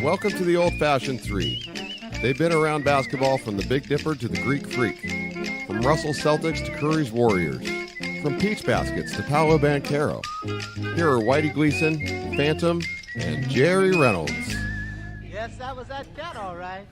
Welcome to the Old Fashioned Three. They've been around basketball from the Big Dipper to the Greek Freak, from Russell Celtics to Curry's Warriors, from Peach Baskets to Paolo Banchero. Here are Whitey Gleason, Phantom, and Jerry Reynolds. Yes, that was that cat, all right.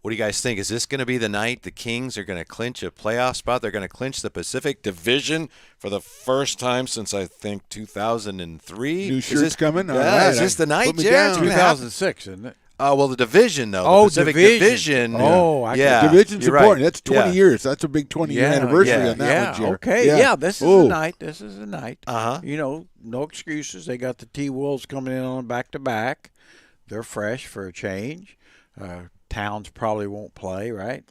What do you guys think? Is this going to be the night the Kings are going to clinch a playoff spot? They're going to clinch the Pacific Division for the first time since, I think, 2003? New shirts coming? All Yeah, right. is this the night, Put me Jared? down. 2006, isn't it? Well, the division, though. Oh, the Pacific division. Division. Oh, I yeah. Division's you're important. right. That's 20 years. That's a big 20-year anniversary on that one, Jer. Okay. Yeah, this is Ooh. the night. This is the night. Uh-huh. You know, no excuses. They got the T-Wolves coming in on back-to-back. They're fresh for a change. Towns probably won't play, right?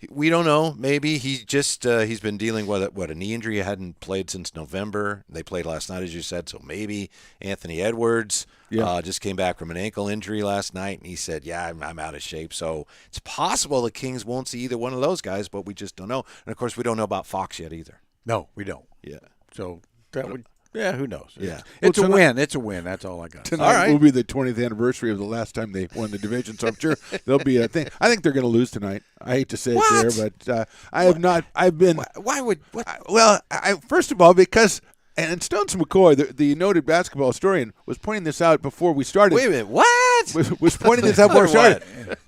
We don't know. Maybe he just he's been dealing with a knee injury. He hadn't played since November. They played last night, as you said. So maybe Anthony Edwards just came back from an ankle injury last night, and he said, "Yeah, I'm out of shape." So it's possible the Kings won't see either one of those guys, but we just don't know. And of course, we don't know about Fox yet either. No, we don't. Yeah. So that would. Yeah, who knows? Yeah. It's Well, a win. It's a win. That's all I got. Tonight All right. will be the 20th anniversary of the last time they won the division, so I'm sure there'll be a thing. I think they're going to lose tonight. I hate to say What? it there, but I have not. I've been. Why would what? Well, first of all, because and Stones McCoy, the noted basketball historian, was pointing this out before we started. Wait a minute. What? Was pointing this out before we What? started.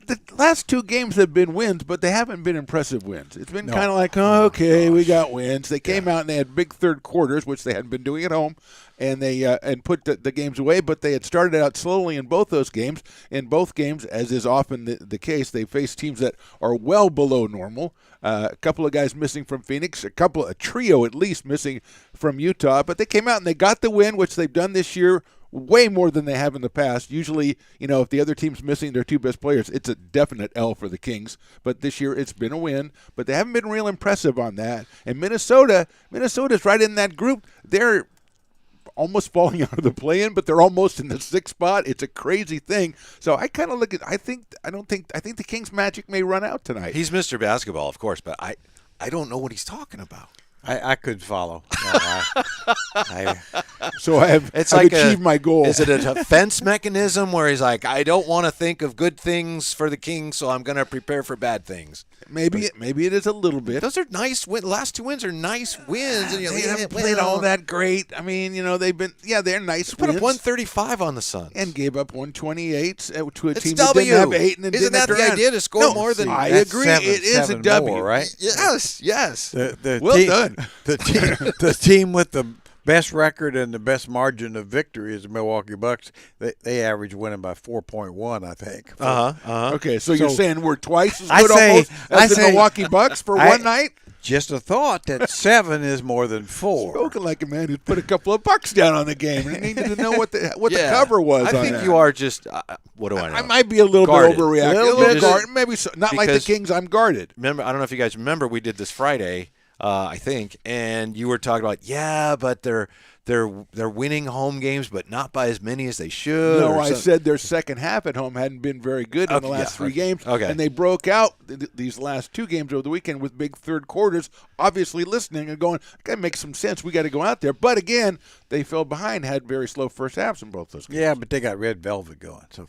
The last two games have been wins, but they haven't been impressive wins. It's been No. kind of like, okay, we got wins. They came out and they had big third quarters, which they hadn't been doing at home, and they and put the games away. But they had started out slowly in both those games. In both games, as is often the case, they face teams that are well below normal. A couple of guys missing from Phoenix, a trio at least missing from Utah. But they came out and they got the win, which they've done this year way more than they have in the past. Usually, if the other team's missing their two best players, it's a definite L for the Kings. But this year it's been a win, but they haven't been real impressive on that. And Minnesota's right in that group. They're almost falling out of the play-in, but they're almost in the sixth spot. It's a crazy thing. So I kind of look at I think the Kings' magic may run out tonight. He's Mr. Basketball, of course, but I don't know what he's talking about. I could follow. So I've like achieved my goal. Is it a defense mechanism where he's like, I don't want to think of good things for the Kings, so I'm going to prepare for bad things? Maybe it is a little bit. Those are nice wins. Last two wins are nice wins. And They haven't played all that great. I mean, they've been they're nice Put wins. up 135 on the Suns. And gave up 128 to a It's team W. that didn't have 8 and Isn't didn't that have the Durant. idea to score No, more than? I That's agree. seven- It is a seven W, more, right? Yes. Well done. The team with the best record and the best margin of victory is the Milwaukee Bucks. They average winning by 4.1, I think. Okay, so you're saying we're twice as I good say- almost I as the say- Milwaukee Bucks for one night? Just a thought that 7 is more than 4. Spoken like a man who's put a couple of bucks down on the game and needed to know what the Yeah. cover was. I on think that. you are just. What do I know? I might be a little Guarded. bit overreacting. Little A little bit. guarded. Maybe so, not like the Because- Kings. I'm guarded. Remember, I don't know if you guys remember, we did this Friday, I think, and you were talking about, but they're winning home games, but not by as many as they should. No, or I something. said their second half at home hadn't been very good in Okay, the last yeah, 3 okay. games. Okay. And they broke out these last 2 games over the weekend with big third quarters, obviously listening and going, that makes some sense. We got to go out there. But again, they fell behind, had very slow first halves in both those games. Yeah, but they got Red Velvet going. So,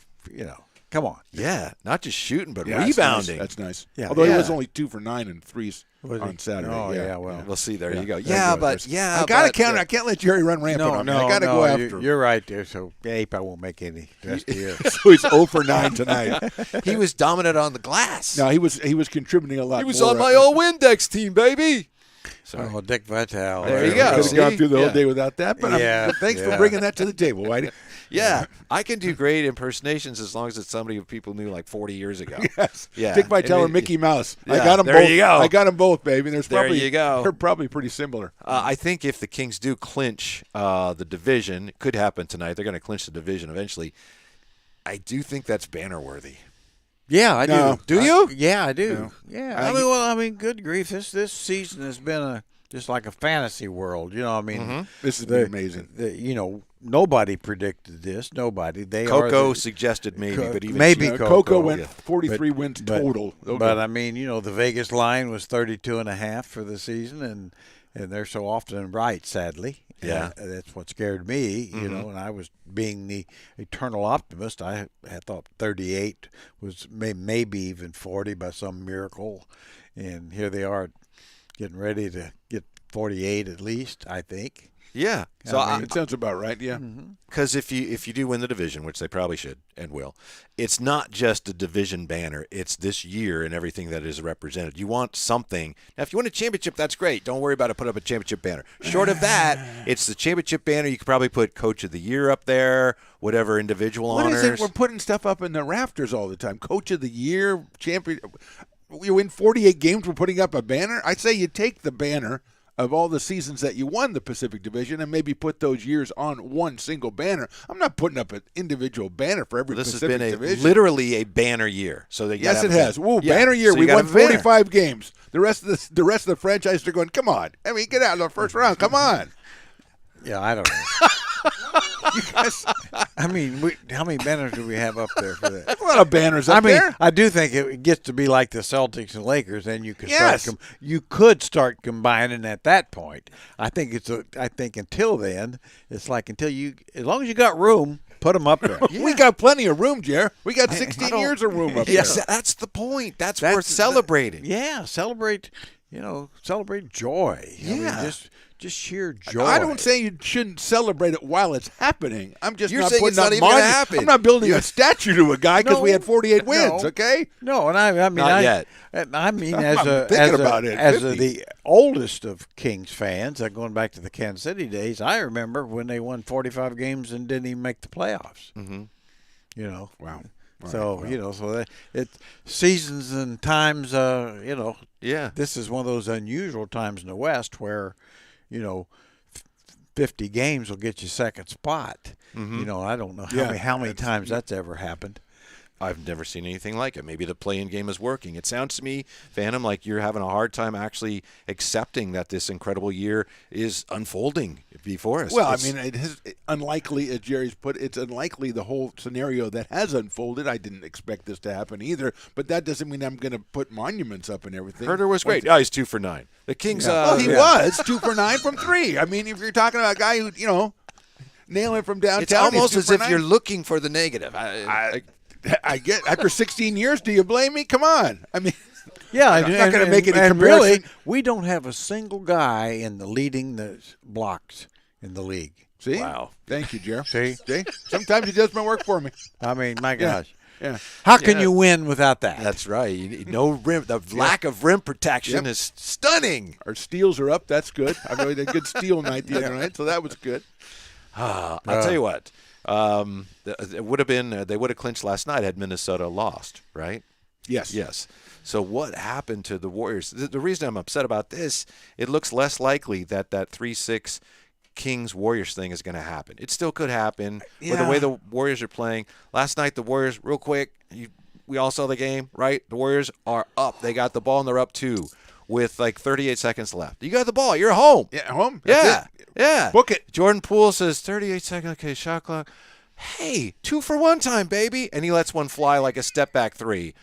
come on. Yeah, not just shooting, but Yeah, rebounding. That's nice. Yeah. Although he Yeah. was only 2 for 9 and threes Was he? on Saturday. Oh, yeah, well. We'll see. There you go. There Yeah, goes. but I got to counter. I can't let Jerry run rampant on me. I got to go after him. You're right there. So, Ape, I won't make any the rest of the year. So he's 0 for 9 tonight. he was dominant on the glass. No, he was contributing a lot. he was more. on my all-Windex team, baby. Oh, Dick Vitale. There you Could go. have See? gone through the whole Yeah. day without that. But Yeah, thanks for yeah. bringing that to the table, Whitey. Yeah, I can do great impersonations as long as it's somebody who people knew like 40 years ago. Yes. Yeah. Dick Vitale I or mean, Mickey Mouse. I yeah, got them there both. you go. I got them both, baby. There's There probably, you go. They're probably pretty similar. I think if the Kings do clinch the division, it could happen tonight. They're going to clinch the division eventually. I do think that's banner worthy. Yeah, I No. do. Do you? Yeah, I do. No. Yeah. I mean, good grief. This season has been just like a fantasy world. I mean, This has been amazing. nobody predicted this. Nobody. They Coco are suggested maybe, but even maybe she- Coco. Coco went yeah. 43 wins total. Okay. But I mean, the Vegas line was 32.5 for the season, and and they're so often right, sadly. Yeah. That's what scared me, you know, and I was being the eternal optimist. I thought 38 was maybe even 40 by some miracle, and here they are getting ready to get 48 at least, I think. Yeah. So It sounds about right, yeah. because if you do win the division, which they probably should and will, it's not just a division banner. It's this year and everything that is represented. You want something. Now, if you win a championship, that's great. Don't worry about it. Put up a championship banner. Short of that, it's the championship banner. You could probably put Coach of the Year up there, whatever individual What honors. is it? We're putting stuff up in the rafters all the time. Coach of the Year, champion. You win 48 games, we're putting up a banner? I say you take the banner of all the seasons that you won the Pacific Division and maybe put those years on one single banner. I'm not putting up an individual banner for every This has Pacific been Division. literally a banner year. So they Yes, it has. Woo, Yeah. banner year. So We you gotta won have a banner. 45 games. The rest of the franchise are going, come on. I mean, get out of the first round. Come on. Yeah, I don't know. You guys, I mean, how many banners do we have up there for that? a lot of banners up there. I do think it gets to be like the Celtics and Lakers, and you can Yes. you could start combining at that point. I think until then, it's like as long as you got room, put them up there. We got plenty of room, Jer. We got 16 years of room up Yes, there. that's the point. That's worth celebrating. Yeah, celebrate joy. I mean, Yeah. just sheer joy. I don't say you shouldn't celebrate it while it's happening. I'm just You're not saying putting it's not up even gonna monument. happen. I'm not building a statue to a guy because No, we had 48 wins. no. Okay. No, and I mean, Not yet. I mean, I'm as thinking about it, as 50. the oldest of Kings fans, going back to the Kansas City days, I remember when they won 45 games and didn't even make the playoffs. Mm-hmm. You know. Wow. So it's seasons and times. Yeah. This is one of those unusual times in the West where, 50 games will get you second spot. I don't know how many times that's ever happened. I've never seen anything like it. Maybe the play-in game is working. It sounds to me, Phantom, like you're having a hard time actually accepting that this incredible year is unfolding before us. Well, I mean, it is unlikely, as Jerry's put, it's unlikely the whole scenario that has unfolded. I didn't expect this to happen either, but that doesn't mean I'm going to put monuments up and everything. Herder was great. Oh, he's 2 for 9. The Kings. Well, he was 2 for 9 from 3. I mean, if you're talking about a guy who, nailing from downtown, It's almost he's as 2 if for 9. you're looking for the negative. I get after 16 years. Do you blame me? Come on. I mean, Yeah, I'm not going to make any and comparison. really, we don't have a single guy leading the blocks in the league. See? Wow. Thank you, Jer. See? Sometimes it does my work for me. I mean, my gosh. Yeah. How can you win without that? That's right. No rim. The lack of rim protection is stunning. Our steals are up. That's good. I really had a good steal night the other night, so that was good. I'll tell you what. It would have been. They would have clinched last night had Minnesota lost, right? Yes. Yes. So what happened to the Warriors? The reason I'm upset about this, it looks less likely that 3-6 Kings-Warriors thing is going to happen. It still could happen with the way the Warriors are playing. Last night, the Warriors, real quick, we all saw the game, right? The Warriors are up. They got the ball, and they're up 2 with like 38 seconds left. You got the ball. You're home. Yeah, home. Yeah. That's it. Yeah. Book it. Jordan Poole says 38 seconds. Okay, shot clock. Hey, 2 for 1 time, baby. And he lets one fly like a step back 3.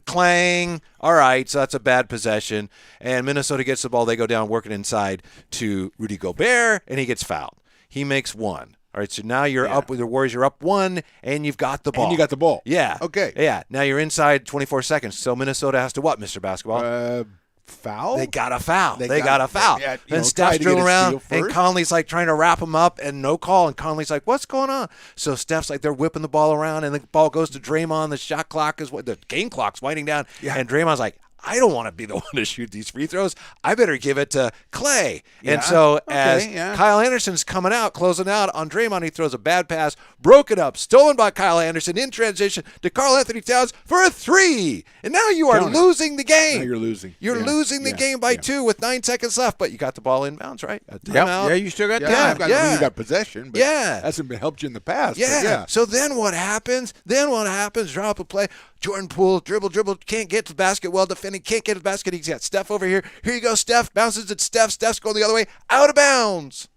Clang. All right, so that's a bad possession. And Minnesota gets the ball. They go down, working inside to Rudy Gobert, and he gets fouled. He makes 1. All right, so now you're up with the Warriors. You're up 1, and you've got the ball. And you got the ball. Yeah. Okay. Yeah. Now you're inside 24 seconds. So Minnesota has to what, Mr. Basketball? Foul? They got a foul. They got a foul. yeah, Then try Steph's to drilling get a around, steal and first. Conley's like trying to wrap him up, and no call. And Conley's like, "What's going on?" So Steph's like, they're whipping the ball around, and the ball goes to Draymond. The shot clock is the game clock's winding down, and Draymond's like, "I don't want to be the one to shoot these free throws. I better give it to Clay." And so as Kyle Anderson's coming out, closing out on Draymond, he throws a bad pass, broken up, stolen by Kyle Anderson in transition to Karl Anthony Towns for a 3. And now you are losing the game. Now you're losing. You're losing the game by 2 with 9 seconds left, but you got the ball inbounds, right? Yeah, you still got Yeah, time. you got possession, but Yeah. hasn't been helped you in the past. but Yeah. So then what happens? Drop a play. Jordan Poole, dribble, can't get to the basket, well defending, can't get to the basket. He's got Steph over here. Here you go, Steph. Bounces at Steph. Steph's going the other way. Out of bounds.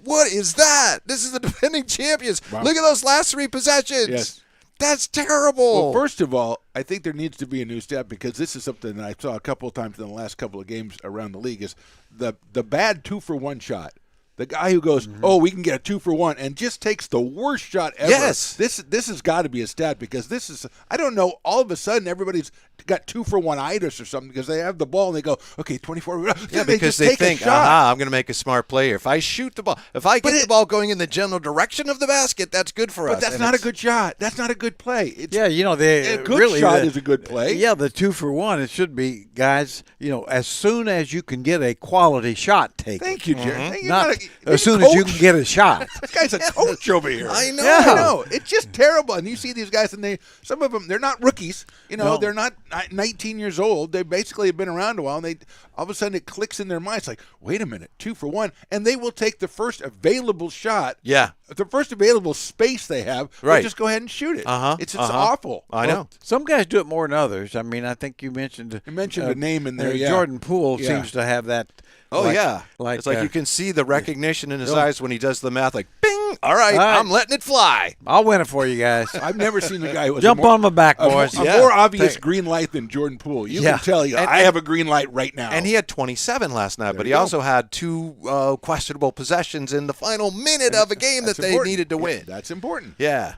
What is that? This is the defending champions. Wow. Look at those last 3 possessions. Yes. That's terrible. Well, first of all, I think there needs to be a new step because this is something that I saw a couple of times in the last couple of games around the league is the bad 2-for-1 shot. The guy who goes, oh, we can get a 2-for-1, and just takes the worst shot ever. Yes. This has got to be a stat because this is, I don't know, all of a sudden everybody's got 2-for-1-itis or something because they have the ball and they go, okay, 24. Yeah, because they think, I'm going to make a smart play here. If I shoot the ball, if I get the ball going in the general direction of the basket, that's good for us. But that's not a good shot. That's not a good play. A good shot is a good play. Yeah, the 2-for-1, it should be, guys, as soon as you can get a quality shot taken. Thank you, Jerry. Mm-hmm. Not as soon as you can get a shot. This guy's a coach over here. I know. Yeah. I know. It's just terrible. And you see these guys, and some of them, they're not rookies. No. They're not 19 years old. They basically have been around a while, and all of a sudden it clicks in their mind. It's like, wait a minute, 2-for-1, and they will take the first available shot. Yeah. The first available space they have. Right. They'll just go ahead and shoot it. It's awful. I know. Some guys do it more than others. I mean, I think you mentioned a name in there. Yeah. Jordan Poole Yeah. seems to have that. Oh, yeah. It's like you can see the recognition in his eyes when he does the math, like, bing, all right, I'm letting it fly. I'll win it for you guys. I've never seen a guy who was Jump on my back, boys. a more obvious green light than Jordan Poole. You can tell I have a green light right now. And he had 27 last night, but he you go. also had 2 questionable possessions in the final minute of a game that they needed to win. That's important. Yeah.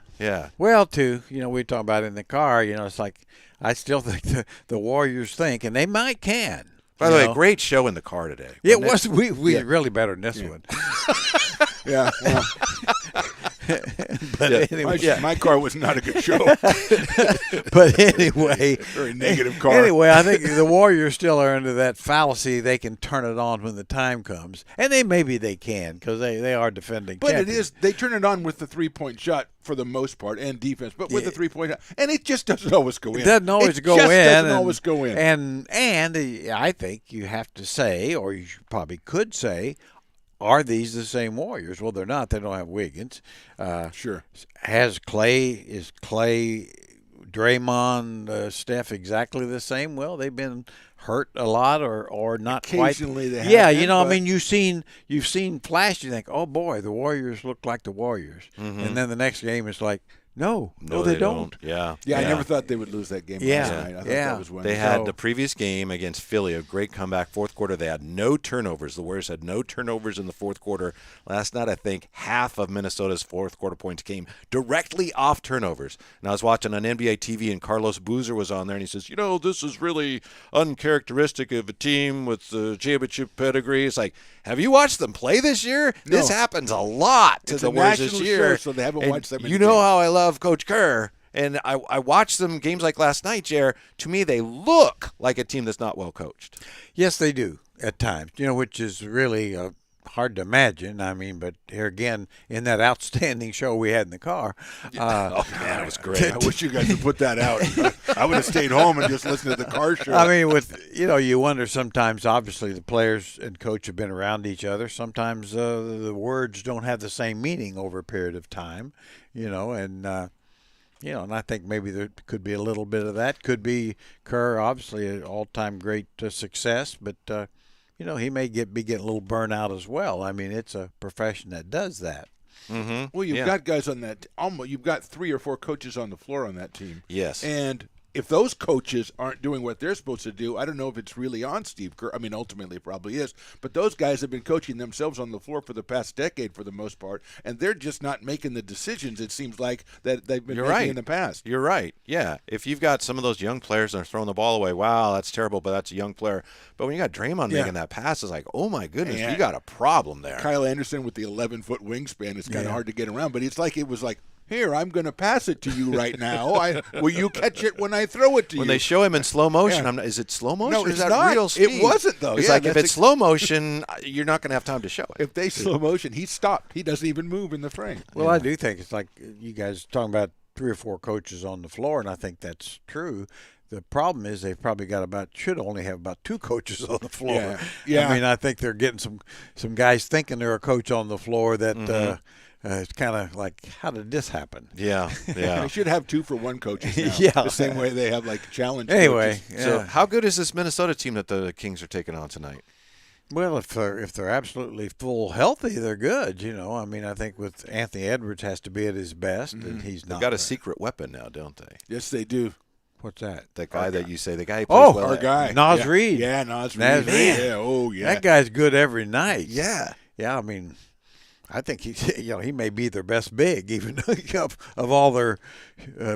Well, too, we were talking about it in the car. It's like I still think the Warriors think, and they can. By the way, great show in the car today. It was. We really better than this one. Yeah. Well, But anyway, my car was not a good show. But anyway, Very negative car. Anyway, I think the Warriors still are under that fallacy they can turn it on when the time comes, and maybe they can because they are defending. But champions. they turn it on with the 3-point shot for the most part and defense, but with the 3-point shot, and it just doesn't always go in. It doesn't always go in. Doesn't always go in. And I think you have to say, or you probably could say, are these the same Warriors? Well, they're not. They don't have Wiggins. Sure. Is Clay, Draymond, Steph exactly the same? Well, they've been hurt a lot or not Occasionally quite. they have. Yeah, been, I mean, you've seen flash. You think, oh boy, the Warriors look like the Warriors, and then the next game it's like, no, they don't. Yeah. I never thought they would lose that game last night. I thought that was when they had the previous game against Philly, a great comeback, fourth quarter. They had no turnovers. The Warriors had no turnovers in the fourth quarter. Last night, I think half of Minnesota's fourth quarter points came directly off turnovers. And I was watching on NBA TV, and Carlos Boozer was on there, and he says, this is really uncharacteristic of a team with the championship pedigree. It's like, have you watched them play this year? No. This happens a lot to the Warriors this year. Show, so they haven't watched them. You know how I love Coach Kerr, and I watched them games like last night, Jer. To me, they look like a team that's not well coached. Yes, they do at times, which is really hard to imagine. I mean, but here again, in that outstanding show we had in the car. Oh, man, it was great. I wish you guys would put that out. I would have stayed home and just listened to the car show. I mean, you wonder sometimes, obviously, the players and coach have been around each other. Sometimes the words don't have the same meaning over a period of time, and I think maybe there could be a little bit of that. Could be Kerr, obviously, an all-time great success, but he may be getting a little burnout as well. I mean, it's a profession that does that. Mm-hmm. Well, you've got guys on that. You've got 3 or 4 coaches on the floor on that team. Yes. And if those coaches aren't doing what they're supposed to do, I don't know if it's really on Steve Kerr. I mean, ultimately it probably is. But those guys have been coaching themselves on the floor for the past decade for the most part, and they're just not making the decisions, it seems like, that they've been making in the past. You're right. Yeah. If you've got some of those young players that are throwing the ball away, wow, that's terrible, but that's a young player. But when you got Draymond making that pass, it's like, oh, my goodness, you got a problem there. Kyle Anderson with the 11-foot wingspan is kind of hard to get around, but it's like it was like, here, I'm going to pass it to you right now. Will you catch it when I throw it to you? When they show him in slow motion, is it slow motion No, or is it's that not. real speed? It wasn't, though. It's like if it's slow motion, you're not going to have time to show it. If they slow motion, he stopped. He doesn't even move in the frame. Well, I do think it's like you guys talking about 3 or 4 coaches on the floor, and I think that's true. The problem is they've probably should only have about 2 coaches on the floor. Yeah. I mean, I think they're getting some guys thinking they're a coach on the floor that it's kind of like, how did this happen? Yeah. They should have 2 for 1 coaches now. Yeah. The same way they have challenge Anyway, coaches. So how good is this Minnesota team that the Kings are taking on tonight? Well, if they're absolutely full healthy, they're good. I mean, I think with Anthony Edwards has to be at his best, and he's They've not. got a secret weapon now, don't they? Yes, they do. What's that? That guy that you say, the guy who plays well. Our guy. Nas yeah. Reed. Yeah, Nas Nas Reed. Reed. Yeah, oh, yeah. That guy's good every night. Yeah. Yeah, I mean, I think he may be their best big, even of all their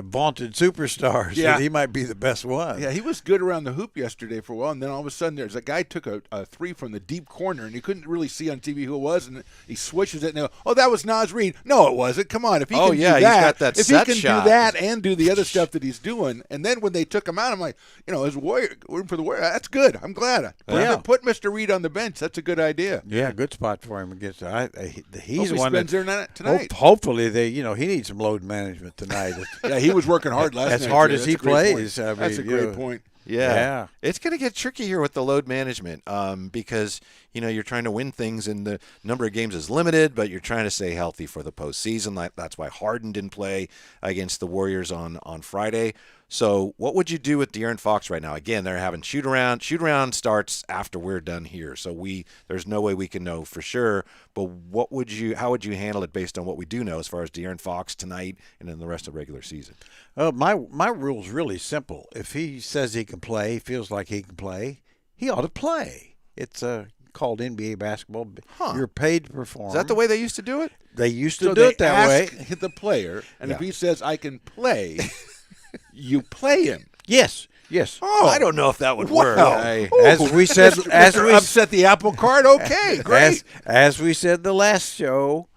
vaunted superstars. Yeah. He might be the best one. Yeah, he was good around the hoop yesterday for a while, and then all of a sudden there's a guy took a three from the deep corner, and you couldn't really see on TV who it was, and he swishes it, and they go, oh, that was Nas Reed. No, it wasn't. Come on, if he can do he's that, got that if set he can shot. do that and do the other stuff that he's doing, and then when they took him out, I'm like, as Warrior, rooting for the Warrior, that's good. I'm glad. Put Mr. Reed on the bench. That's a good idea. Yeah, good spot for him against. He's Hopefully one spends that there tonight. hopefully he needs some load management tonight. Yeah, he was working hard last night. As hard too. as That's he a great plays, point. I That's a mean, great point. Yeah. It's going to get tricky here with the load management because, you're trying to win things and the number of games is limited, but you're trying to stay healthy for the postseason. That's why Harden didn't play against the Warriors on Friday. So what would you do with De'Aaron Fox right now? Again, they're having shoot around. Shoot around starts after we're done here. So there's no way we can know for sure. But how would you handle it based on what we do know as far as De'Aaron Fox tonight and then the rest of the regular season? My rule's really simple. If he says he can play, feels like he can play, he ought to play. It's called NBA basketball. Huh. You're paid to perform. Is that the way they used to do it? They used to So do they it that way. ask the player, and if Yeah. he says, I can play, you play him. Yes. Oh, I don't know if that would work. As we said, upset the apple cart. Okay, great. as we said the last show,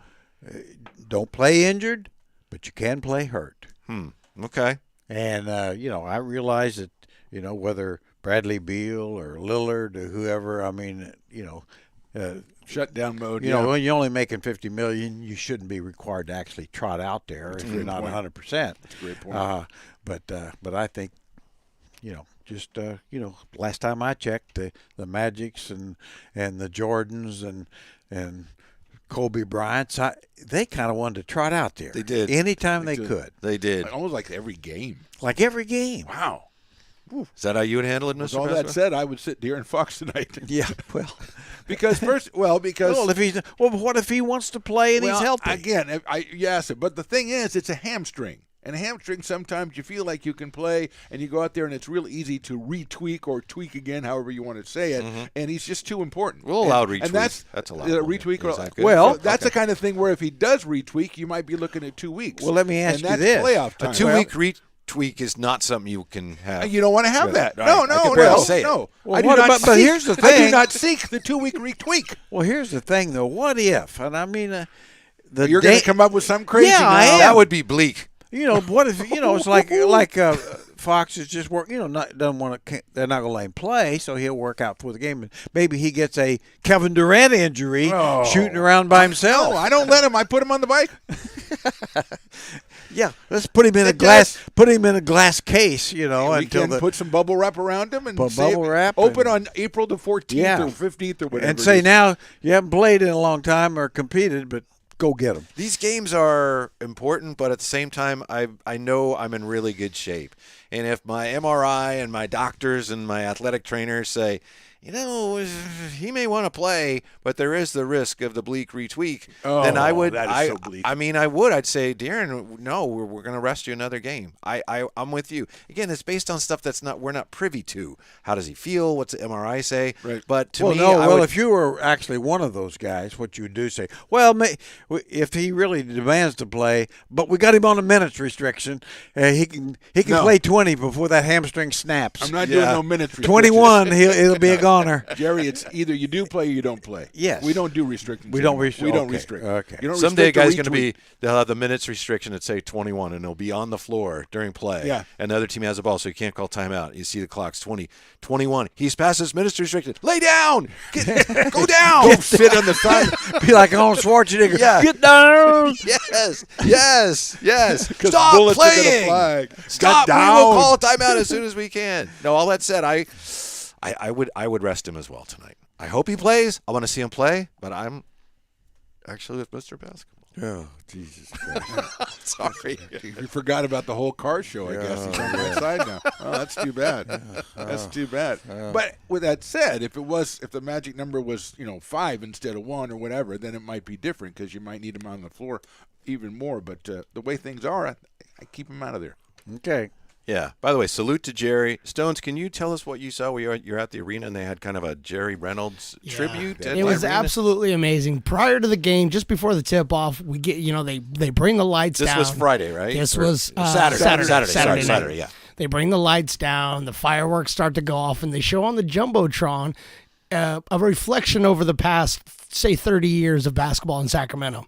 don't play injured, but you can play hurt. Okay. And I realize that whether Bradley Beal or Lillard or whoever, I mean, Shutdown mode. when you're only making $50 million, you shouldn't be required to actually trot out there if you're not 100%. That's a great point. But I think, last time I checked, the Magics and the Jordans and Kobe Bryant's, they kind of wanted to trot out there. They did. Anytime they could. They did. Almost like every game. Like every game. Wow. Is that how you would handle it, With Mr. all that Pesco? said, I would sit De'Aaron Fox tonight. Yeah, well. because Well, what if he wants to play and he's healthy? Again, yes, but the thing is, it's a hamstring. And a hamstring, sometimes you feel like you can play, and you go out there, and it's real easy to retweak or tweak again, however you want to say it. And he's just too important. We'll allow retweak. And that's allowed. retweak. Is that good? Well, So that's the kind of thing where if he does retweak, you might be looking at 2 weeks. Well, let me ask and you that's this. playoff A time. 2-week retweak is not something you can have. You don't want to have that. Right. No, I can barely say it. no. Well, I do what not about- but seek- here's the I do thing. not seek the 2-week retweak. Well, here's the thing, though. What if? And I mean, You're going to come up with some crazy. Yeah, I now. am. That would be bleak. What if it's like Fox is just doesn't want to. They're not going to let him play, so he'll work out for the game. And maybe he gets a Kevin Durant injury shooting around by himself. No, I don't let him. I put him on the bike. Yeah, let's put him in a It glass. Put him in a glass case. We Until can the put some bubble wrap around him and bubble wrap open and- on April the 14th Yeah. or 15th or whatever. and it say is. now you haven't played in a long time or competed, but go get him. These games are important, but at the same time, I know I'm in really good shape. And if my MRI and my doctors and my athletic trainers say, he may want to play, but there is the risk of the bleak retweak, then I would. that is so bleak. I'd say, De'Aaron, no, we're going to rest you another game. I'm with you. Again, it's based on stuff we're not privy to. How does he feel? What's the MRI say? Right. But to Well, me, no. I Well, would, if you were actually one of those guys, what you would do say, well, if he really demands to play, but we got him on a minutes restriction, he can No. play 20 before that hamstring snaps. I'm not doing no minutes. 21, it'll be a goner. Jerry, it's either you do play or you don't play. Yes. We don't do restrictions. We don't anymore. restrict- We don't okay. restrict. Okay. You don't someday a restrict or guy's going to retweet. they'll have the minutes restriction at say 21, and he'll be on the floor during play. Yeah. And the other team has the ball, so you can't call timeout. You see the clock's 20, 21. He's past his minutes restricted. Lay down. Go down. Go sit on the side. Be like Arnold Schwarzenegger. Yeah. Get down. Yes. 'Cause Stop bullets are gonna playing. fly. Stop. Get We will down. call a timeout as soon as we can. No, all that said, I would rest him as well tonight. I hope he plays. I want to see him play, but I'm actually with Mr. Basketball. Oh, Jesus Christ. Sorry. You forgot about the whole car show, I guess. He's on the right side now. Oh, that's too bad. That's too bad. But with that said, if the magic number was 5 instead of 1 or whatever, then it might be different because you might need him on the floor even more. But the way things are, I keep him out of there. Okay. Yeah. By the way, salute to Jerry. Stones, can you tell us what you saw? You're at the arena and they had kind of a Jerry Reynolds tribute. At It was the arena? absolutely amazing. Prior to the game, just before the tip-off, we get they bring the lights down. This was Friday, right? This Or was Saturday. Saturday night. Saturday, yeah. They bring the lights down, the fireworks start to go off, and they show on the Jumbotron a reflection over the past, say, 30 years of basketball in Sacramento.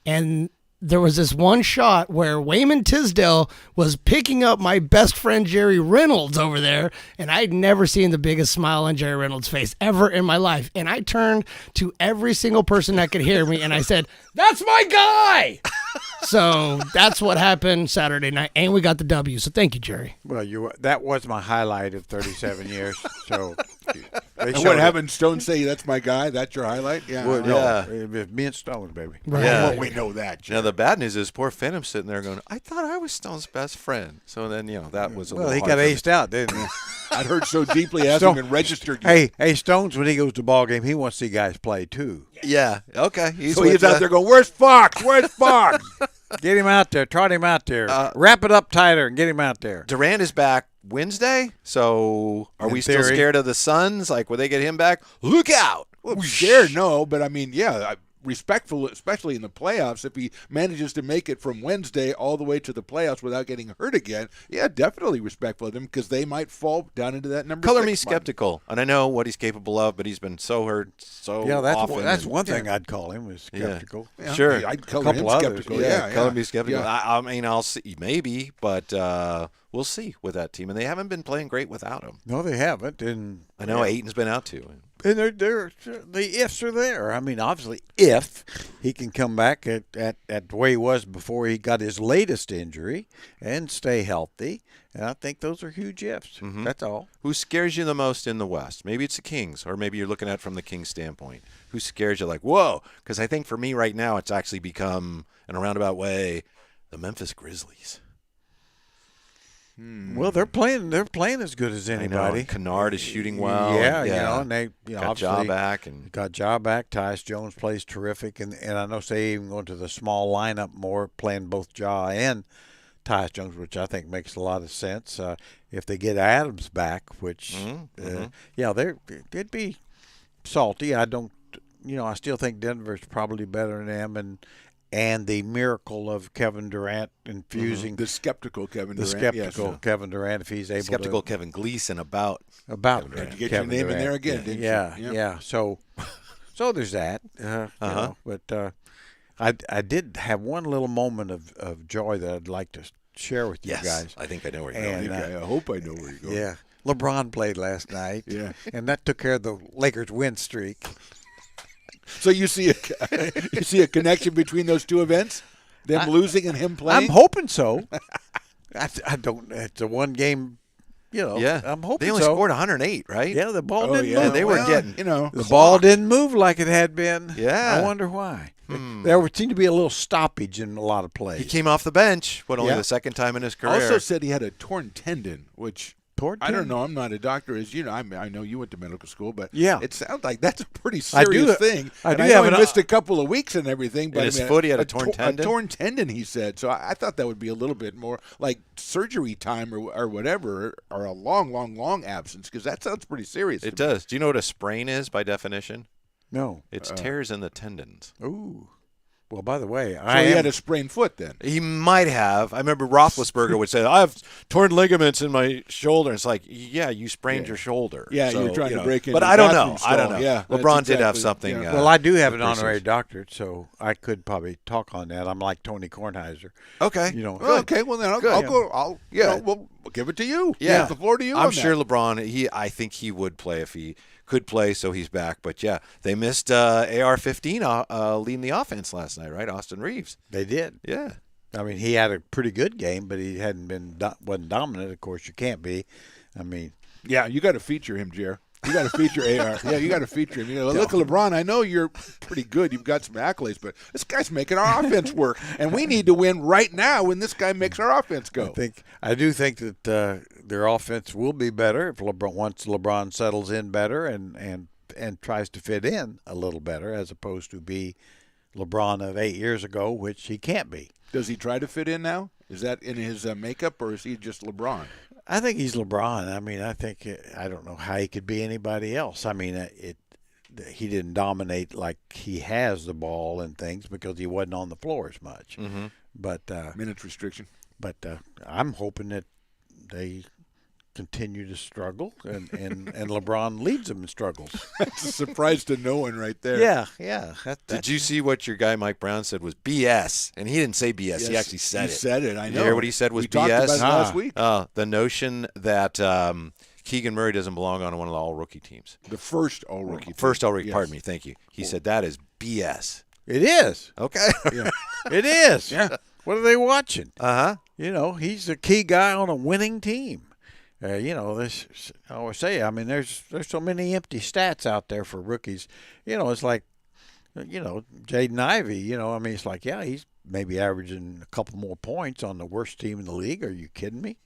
And there was this one shot where Wayman Tisdale was picking up my best friend Jerry Reynolds over there, and I'd never seen the biggest smile on Jerry Reynolds' face ever in my life. And I turned to every single person that could hear me, and I said, "That's my guy!" So that's what happened Saturday night, and we got the W. So thank you, Jerry. Well, that was my highlight of 37 years. So, And what happened? Stone say that's my guy. That's your highlight. Yeah. Well, Yeah. no, me and Stone, baby. Right. Yeah. Well, we know that. Now, the bad news is poor Phantom's sitting there going, I thought I was Stone's best friend. So then, that was a Well, little he hard got for me. aced out, didn't he? I'd heard so deeply it hasn't been registered yet. Hey, Stones, when he goes to ball game, he wants to see guys play too. Yeah. Okay. So he's out there going, "Where's Fox? Where's Fox?" Get him out there, trot him out there, wrap it up tighter, and get him out there. Durant is back Wednesday. So are In we still theory. scared of the Suns? Like, will they get him back? Look out. Well, scared, no, but I mean, yeah, respectful, especially in the playoffs. If he manages to make it from Wednesday all the way to the playoffs without getting hurt again, yeah, definitely respectful of him because they might fall down into that number. Color 6 me spot. skeptical. And I know what he's capable of, but he's been so hurt so Yeah, often. that's and- one thing I'd call him is skeptical. Yeah, Sure. I'd color Couple him others, skeptical. Yeah, Yeah, color me skeptical. Yeah. I mean, I'll see, maybe, but we'll see with that team. And they haven't been playing great without him. No, they haven't, and I know Aiton's been out too. And they're the ifs are there. I mean, obviously, if he can come back at the way he was before he got his latest injury and stay healthy, and I think those are huge ifs. Mm-hmm. That's all. Who scares you the most in the West? Maybe it's the Kings, or maybe you're looking at it from the Kings standpoint. Who scares you like, whoa? Because I think for me right now, it's actually become, in a roundabout way, the Memphis Grizzlies. Well, they're playing as good as I know, anybody. and Kennard is shooting well. Yeah, and, and they got obviously Ja back. And got Ja back. Tyus Jones plays terrific, and I know say even going to the small lineup more, playing both Ja and Tyus Jones, which I think makes a lot of sense. If they get Adams back, which they'd be salty. I don't, I still think Denver's probably better than them, and the miracle of Kevin Durant infusing The skeptical Kevin the Durant. skeptical Kevin Durant, if he's able skeptical to Kevin Gleason about about Did you get Kevin your name in Durant. there again, didn't Yeah, you? yeah. So there's that. But I did have one little moment of joy that I'd like to share with you yes, guys. I think I know where you're And, going. Okay, I hope I know where you're going. Yeah, LeBron played last night. Yeah. and that took care of the Lakers' win streak. So you see a connection between those two events, them losing and him playing. I'm hoping so. I don't. It's a one game. Yeah, I'm hoping they only so. scored 108, right? Yeah, the ball Oh didn't yeah, move. they were well, getting- The ball didn't move like it had been. Yeah. I wonder why. There seemed to be a little stoppage in a lot of plays. He came off the bench, only Yeah. the second time in his career. Also said he had a torn tendon, which Torn I don't tendon? know. I'm not a doctor, as you know. I know you went to medical school, but Yeah. it sounds like that's a pretty I do- serious thing. I And do I know have he an- missed a couple of weeks and everything. But his I mean, foot, he had a torn tendon? A torn tendon, he said. So I thought that would be a little bit more like surgery time or whatever, or a long absence, because that sounds pretty serious. it to me. does. Do you know what a sprain is by definition? No. It's tears in the tendons. Ooh. Well, by the way, So he had a sprained foot then. He might have. I remember Roethlisberger would say, "I have torn ligaments in my shoulder." It's like, yeah, you sprained your shoulder. Yeah, So, you were trying to break into But the I don't bathroom know. stall. I don't know. Yeah, that's LeBron did have exactly- something. yeah. well, I do have an pretty honorary serious. doctorate, so I could probably talk on that. I'm like Tony Kornheiser. Okay. You know, Oh, okay, well then I'll Good. go. I'll we'll give it to you. Yeah. the floor to you. I'm on sure that. LeBron. I think he would play if he could play, so he's back. But yeah, they missed AR-15 leading the offense last night, right? Austin Reeves. They did. Yeah. I mean, he had a pretty good game, but he wasn't dominant. Of course, you can't be. I mean, Yeah, you got to feature him, Jer. You got to feature AR. Yeah, you got to feature him. Look, LeBron, I know you're pretty good. You've got some accolades, but this guy's making our offense work, and we need to win right now when this guy makes our offense go. I do think that their offense will be better if once LeBron settles in better and tries to fit in a little better, as opposed to be LeBron of 8 years ago, which he can't be. Does he try to fit in now? Is that in his makeup, or is he just LeBron? I think he's LeBron. I mean, I don't know how he could be anybody else. I mean, he didn't dominate like he has the ball and things because he wasn't on the floor as much. Mm-hmm. But Minutes restriction. But I'm hoping that they continue to struggle, and LeBron leads them in struggles. That's a surprise to no one right there. Yeah. Did you see what your guy Mike Brown said was BS? And he didn't say BS. Yes, he actually said it. He said it. I know. You hear what he said was we BS? Talked about it last week. The notion that Keegan Murray doesn't belong on one of the all-rookie teams. The first all-rookie team. First all-rookie, Yes. pardon me. Thank you. He said that is BS. It is. Okay. Yeah. It is. Yeah. What are they watching? Uh-huh. He's a key guy on a winning team. This I always say. I mean, there's so many empty stats out there for rookies. It's like, Jaden Ivey. I mean, it's like, yeah, he's maybe averaging a couple more points on the worst team in the league. Are you kidding me?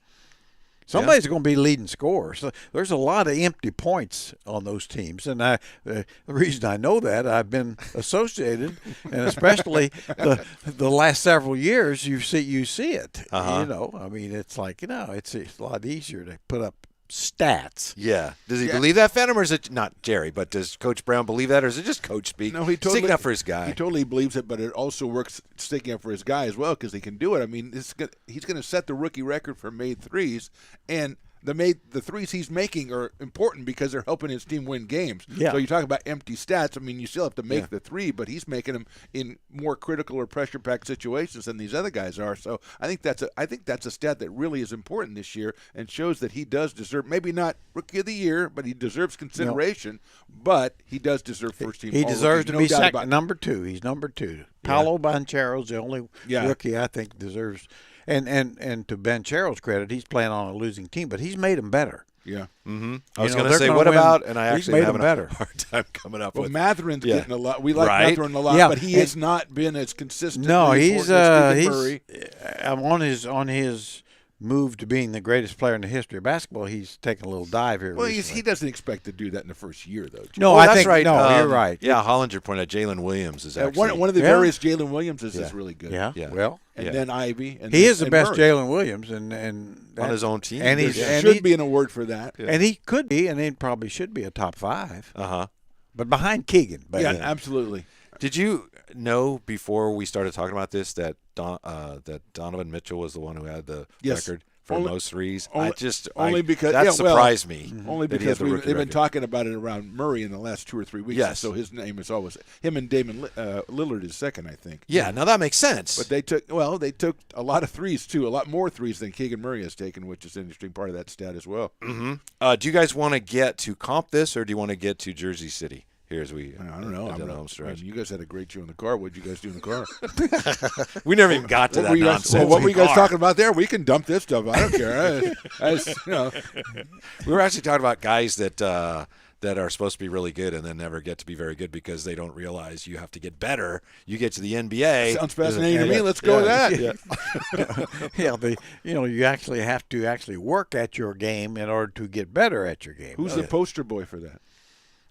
Somebody's going to be leading scorers. So there's a lot of empty points on those teams, and the reason I know that, I've been associated, and especially the last several years, you see it. Uh-huh. I mean, it's like it's a lot easier to put up stats. Yeah. Does he believe that, Phantom, or is it not Jerry? But does Coach Brown believe that, or is it just Coach speak? No, he totally sticking up for his guy. He totally believes it, but it also works sticking up for his guy as well because he can do it. I mean, he's going to set the rookie record for made threes, and the threes he's making are important because they're helping his team win games. Yeah. So you talk about empty stats. I mean, you still have to make the three, but he's making them in more critical or pressure-packed situations than these other guys are. So I think that's a stat that really is important this year and shows that he does deserve, maybe not Rookie of the Year, but he deserves consideration. But he does deserve first team. He deserves to no be doubt second, about it. number two. He's number two. Paolo Banchero's the only rookie I think deserves. And to Banchero's credit, he's playing on a losing team, but he's made him better. Yeah. Mm-hmm. I was going to they're say, gonna what win. about, and I He's actually made am him having better. a hard time coming up Well, with. Matherin's Yeah. getting a lot. We like Right. Matherin a lot, Yeah. but he has not been as consistent. No, he's Murray. on his move to being the greatest player in the history of basketball. He's taken a little dive here. Well, recently. he doesn't expect to do that in the first year, though. No, Oh, I that's think right. No, you're right. Yeah, Hollinger pointed out Jalen Williams is actually one of the Yeah. various Jalen Williamses is really good. Yeah. Yeah. Well, And Yeah. then Ivy. And he then, is the and best Murray. Jalen Williams, and on his own team. and There he's should be an award for that. Yeah. and he could be, and he probably should be a top 5, Uh-huh. but behind Keegan. But Yeah, absolutely. Did you know before we started talking about this that that Donovan Mitchell was the one who had the Yes. record for Only- most threes? only because that that surprised me. Only that he had because the rookie they've been record. talking about it around Murray in the last 2 or 3 weeks. Yes. So his name is always him and Damon Lillard is second, I think. Yeah, now that makes sense. But they took a lot of threes too, a lot more threes than Keegan Murray has taken, which is an interesting part of that stat as well. Do you guys want to get to comp this, or do you want to get to Jersey City? Here as we, I don't know. down the home stretch. You guys had a great show in the car. What did you guys do in the car? We never even got to What that were you guys, nonsense. what were you guys car. talking about there? We can dump this stuff. I don't care. We were actually talking about guys that are supposed to be really good and then never get to be very good because they don't realize you have to get better. You get to the NBA. Sounds fascinating to me. Let's go with that. You actually have to work at your game in order to get better at your game. Who's the poster boy for that?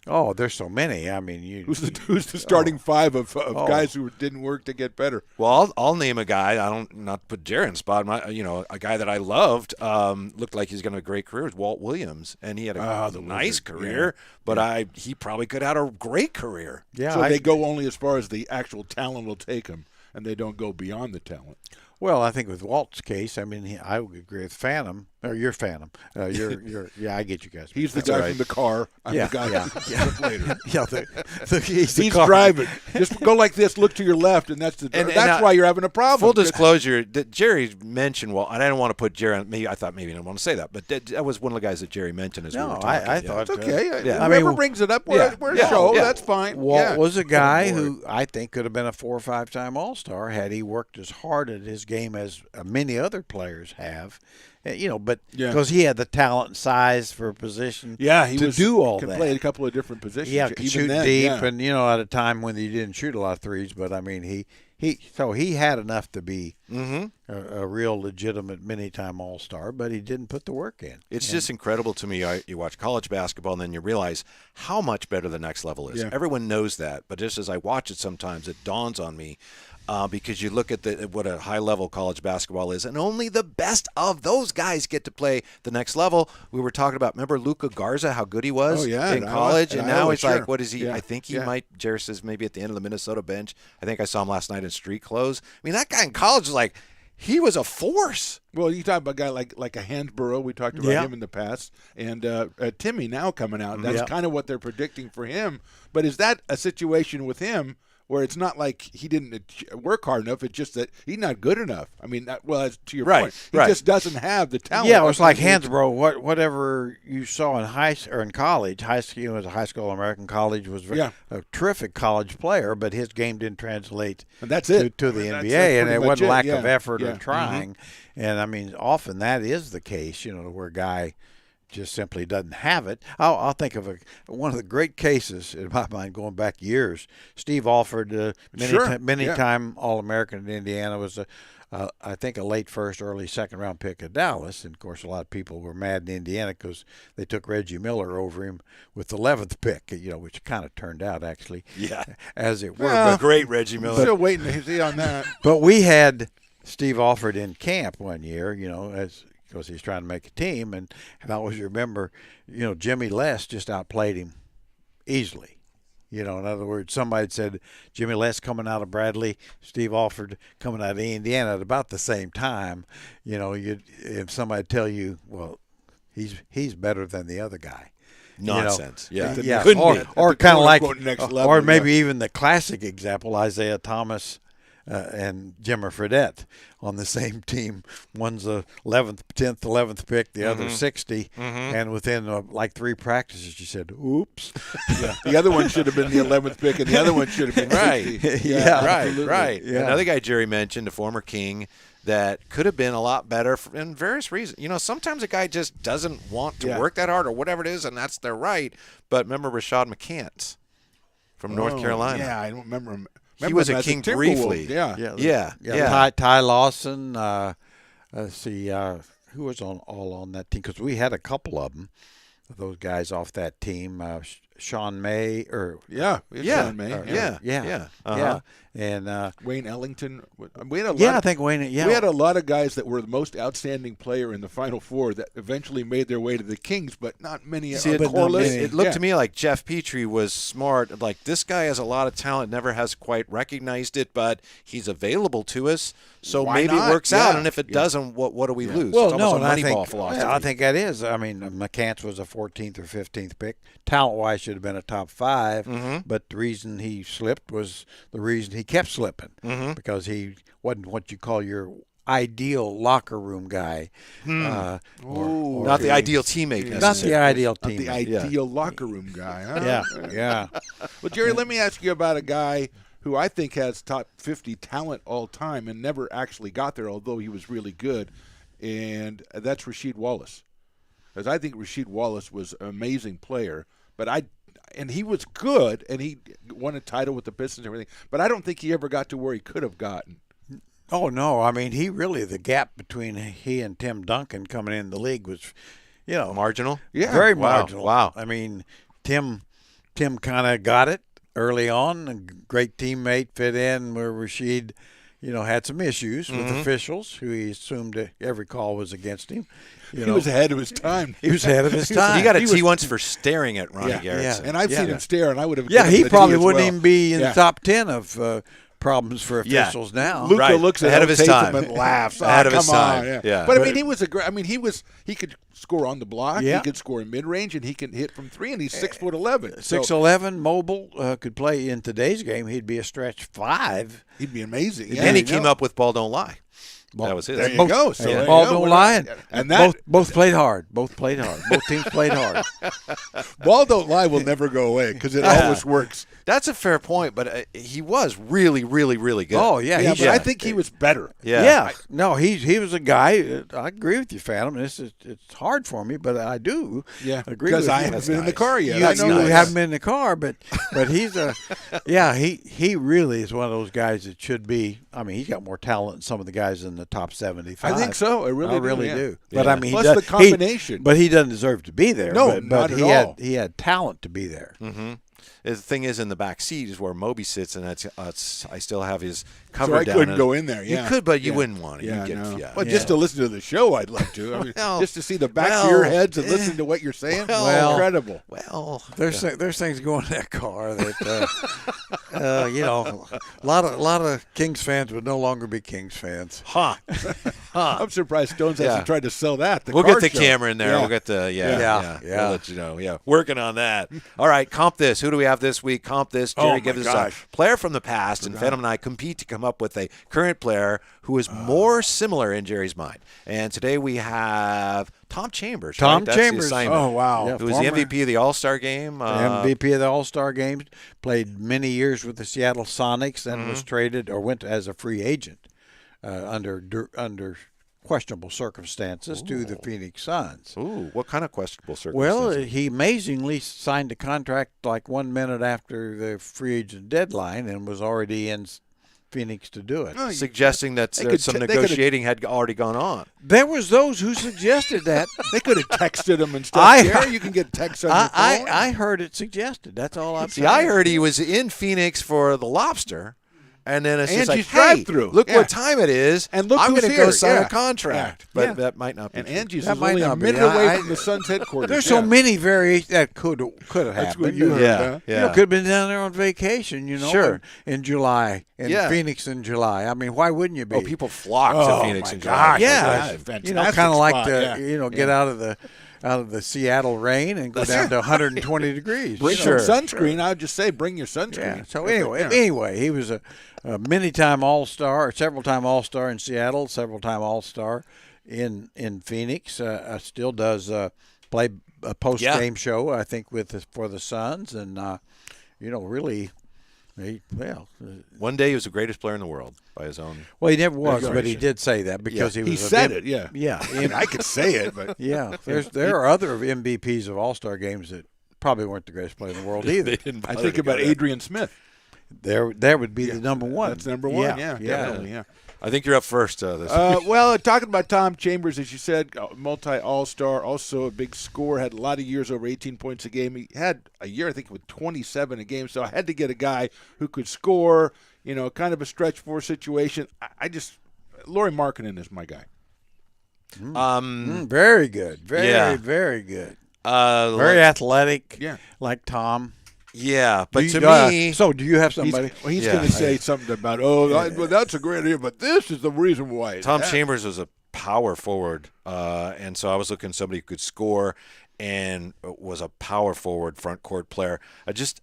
Oh, there's so many. I mean, Who's the starting five of guys who didn't work to get better? Well, I'll name a guy. I don't not put Jared in spot. A guy that I loved looked like he's going to have a great career was Walt Williams, and he had a nice Wizard. career. But he probably could have had a great career. yeah. So they go only as far as the actual talent will take them, and they don't go beyond the talent. Well, I think with Walt's case, I mean, I would agree with Phantom. Or you're Phantom. Yeah, I get you guys. He's the That's guy right. from the car. I'm Yeah, the guy yeah, from later. Yeah, he's He's driving. Just go like this, look to your left, and that's And why you're having a problem. Full disclosure, that Jerry mentioned. Well, and I didn't want to put Jerry on. I thought maybe I didn't want to say that, but that was one of the guys that Jerry mentioned as we were No, talking. I Yeah. thought It's okay. Yeah. Whoever I mean, brings it up, we're a show. That's fine. Walt was a guy who I think could have been a 4 or 5 time All-Star had he worked as hard at his game as many other players have. But but Yeah. because he had the talent and size for a position Yeah, he to was, do all could that. play a couple of different positions. Yeah, could even shoot then, deep, yeah. and at a time when he didn't shoot a lot of threes. But I mean, he had enough to be a real legitimate many-time All-Star, but he didn't put the work in. It's just incredible to me. You watch college basketball, and then you realize how much better the next level is. Yeah. Everyone knows that, but just as I watch it sometimes, it dawns on me because you look at what a high-level college basketball is, and only the best of those guys get to play the next level. We were talking about, remember Luka Garza, how good he was in at college, Iowa, and now he's sure. like, what is he? Yeah, I think he yeah. might, Jared says maybe at the end of the Minnesota bench. I think I saw him last night in street clothes. I mean, that guy in college was like, he was a force. Well, you talk about a guy like a Hansborough. We talked about Yeah. him in the past, and Timmy now coming out. That's Yeah. kind of what they're predicting for him. But is that a situation with him where it's not like he didn't work hard enough? It's just that he's not good enough. I mean, as to your Right, point, he right. just doesn't have the talent. Yeah, it was like of- Hansbrough. Whatever you saw in college, high school as a high school American college was Yeah. a terrific college player, but his game didn't translate And that's it. to the I mean, that's NBA, and pretty it much wasn't it, lack yeah, of effort yeah. or trying. And I mean, often that is the case, where a guy just simply doesn't have it. I'll think of one of the great cases in my mind going back years. Steve Alford, Sure, many yeah. time All-American in Indiana, was I think a late first, early second round pick of Dallas. And of course, a lot of people were mad in Indiana because they took Reggie Miller over him with the 11th pick, which kind of turned out actually, Yeah. as it were. Well, The great Reggie Miller. Still waiting to see on that. But we had Steve Alford in camp one year, because he's trying to make a team, and I always remember, Jimmy Les just outplayed him easily. In other words, somebody said Jimmy Les coming out of Bradley, Steve Alford coming out of Indiana at about the same time. If somebody tell you, well, he's better than the other guy. Nonsense. Yeah. Yeah, Couldn't be. or At the kind of like, quote-unquote next level, or maybe yeah. even the classic example, Isaiah Thomas and Jimmer Fredette on the same team. One's a 10th, 11th pick, the other 60, and within like 3 practices, you said, "Oops." Yeah. The other one should have been the 11th pick, and the other one should have been Right. 60. Yeah, absolutely. Right. Yeah. Another guy Jerry mentioned, a former King, that could have been a lot better for, in various reasons. Sometimes a guy just doesn't want to Yeah. work that hard or whatever it is, and that's their right. But remember Rashad McCants from North Oh, Carolina. Yeah, I don't remember him. He Remember was him a as King Timberwolves, briefly. Yeah. Yeah. Ty Lawson. Let's see, who was all on that team? Because we had a couple of them, those guys off that team. Sean May, or Yeah. Yeah. Sean May, Yeah. Uh-huh. and Wayne Ellington. We had a lot. I think Wayne. Yeah, We had a lot of guys that were the most outstanding player in the Final Four that eventually made their way to the Kings, but not many. See, but not many. it looked Yeah. to me like Jeff Petrie was smart. Like, this guy has a lot of talent, never has quite recognized it, but he's available to us. So Why maybe not? it works out. Yeah. And if it Yeah. doesn't, what do we lose? Well, it's no, almost and a I money think, ball philosophy. I think that is. I mean, McCants was a 14th or 15th pick. Talent-wise, should have been a top 5. But the reason he slipped was the reason he kept slipping, because he wasn't what you call your ideal locker room guy. Not the ideal teammate Not necessarily. the ideal Not team. the ideal locker room guy. Huh? Yeah. Well, Jerry, let me ask you about a guy who I think has top 50 talent all time and never actually got there, although he was really good, and that's Rasheed Wallace. Because I think Rasheed Wallace was an amazing player, and he was good, and he won a title with the Pistons and everything, but I don't think he ever got to where he could have gotten. Oh no! I mean, the gap between he and Tim Duncan coming in the league was, Marginal? Yeah. very Wow. marginal. Wow. I mean, Tim kind of got it early on. A great teammate, fit in where Rasheed, had some issues with officials who he assumed every call was against him. He was ahead of his time. He was ahead of his time. He got a T once for staring at Ronnie Yeah. Garrett. And I've seen him stare, and I would have. Yeah, given him he the probably T as wouldn't well. even be in Yeah. the top 10 of problems for officials now. Luka Right. looks at Ahead of his Tatum time. and laughs. Ahead of come his time. on. Yeah. But I mean, he was a great. I mean, he could score on the block. Yeah. He could score in mid range, and he can hit from 3. And he's 6'11". 6'11", mobile, could play in today's game. He'd be a stretch 5. He'd be amazing. And he Yeah. came up with Ball Don't Lie. That was his. There you Both- go. So Hey, there you Ball go. don't lie. And that both played hard. Both played hard. Both teams played hard. Ball don't lie will never go away because it always works. That's a fair point, but he was really, really, really good. Oh yeah, Yeah, he but I think he was better. yeah. No, he was a guy. I agree with you, Phantom. It's hard for me, but I do. Yeah, agree because with I you. haven't been in the car yet. You, I you know that. haven't been in the car, but he's a he really is one of those guys that should be. I mean, he's got more talent than some of the guys in the top 75. I think so. I really do. do. But I mean, Plus he the does, combination. but he doesn't deserve to be there. No, but not at he all. he had talent to be there. Mm-hmm. The thing is, in the back seat is where Moby sits, and I still have his So cover I down. couldn't and- go in there. Yeah. You could, but you Yeah. wouldn't want to. Yeah, You'd get, no. yeah. Well, just to listen to the show, I'd love to. I mean, Well, just to see the back of your heads and listen to what you're saying. well, Incredible. Well, There's things going in that car that a lot of Kings fans would no longer be Kings fans. I'm surprised Stones Yeah. hasn't tried to sell that. we'll car get the show. camera in there. Yeah. We'll get the Yeah. We'll let you know. Yeah, working on that. All right, comp this. Who do we have this week? Comp this. Jerry, Oh, give my us gosh. a player from the past, and Phantom and I compete to come up with a current player who is more similar in Jerry's mind. And today we have Tom Chambers. Tom right? That's the Chambers. assignment. Oh, wow. Yeah. Who was the Former- MVP of the All-Star game? MVP of the All-Star games, played many years with the Seattle Sonics, and was traded or went as a free agent under questionable circumstances to the Phoenix Suns. Ooh, what kind of questionable Well, circumstances? he amazingly signed a contract like 1 minute after the free agent deadline and was already in Phoenix to do it. Suggesting that They could some they could've- negotiating had already gone on. There was those who suggested that. They could have texted him and stuff. I- Jerry, you can get texts on your phone. I heard it suggested. That's all I'm See, saying. I heard he was in Phoenix for the Lobster, and then it's just like, Angie's hey, drive-thru. look Yeah. what time it is, And look I'm who's going to go here. sign Yeah. a contract. Yeah. But Yeah. that might not be And true. Angie's That is might only a not be. minute away I- from the Suns headquarters. There's so many variations that could have That's happened. what you heard. Yeah, huh? yeah. You know, could have been down there on vacation, Sure. in July, in Yeah. Phoenix in July. I mean, why wouldn't you be? Oh, people flock Oh, to Phoenix my in gosh. July. Yeah, That's a fantastic kind of like spot, to, yeah. get out of the Seattle rain and go down to 120 degrees. Bring you know. some sunscreen. I would just say bring your sunscreen. Yeah. So anyway, he was a many-time All-Star, several-time All-Star in Seattle, several-time All-Star in Phoenix. Still does play a post-game show, I think, for the Suns, and really. One day he was the greatest player in the world by his own. Well, he never was, Good but he gracious. did say that because he was. He said it, yeah. Yeah, I mean, I could say it, but yeah. There are other MVPs of All-Star games that probably weren't the greatest player in the world either. I think about Adrian Smith. There would be the number one. That's number one. Yeah, definitely. Yeah. I think you're up first this Well, talking about Tom Chambers, as you said, multi-All-Star, also a big scorer, had a lot of years over 18 points a game. He had a year, I think, with 27 a game. So I had to get a guy who could score. Kind of a stretch four situation. Laurie Markkinen is my guy. Very good. Very, Yeah. very good. Very Very athletic. Yeah. Like Tom. yeah, but Do to you- me, so do you have somebody? He's Yeah. going to say something about, well, that's a great idea, but this is the reason why. Tom Chambers was a power forward, and so I was looking for somebody who could score and was a power forward front court player.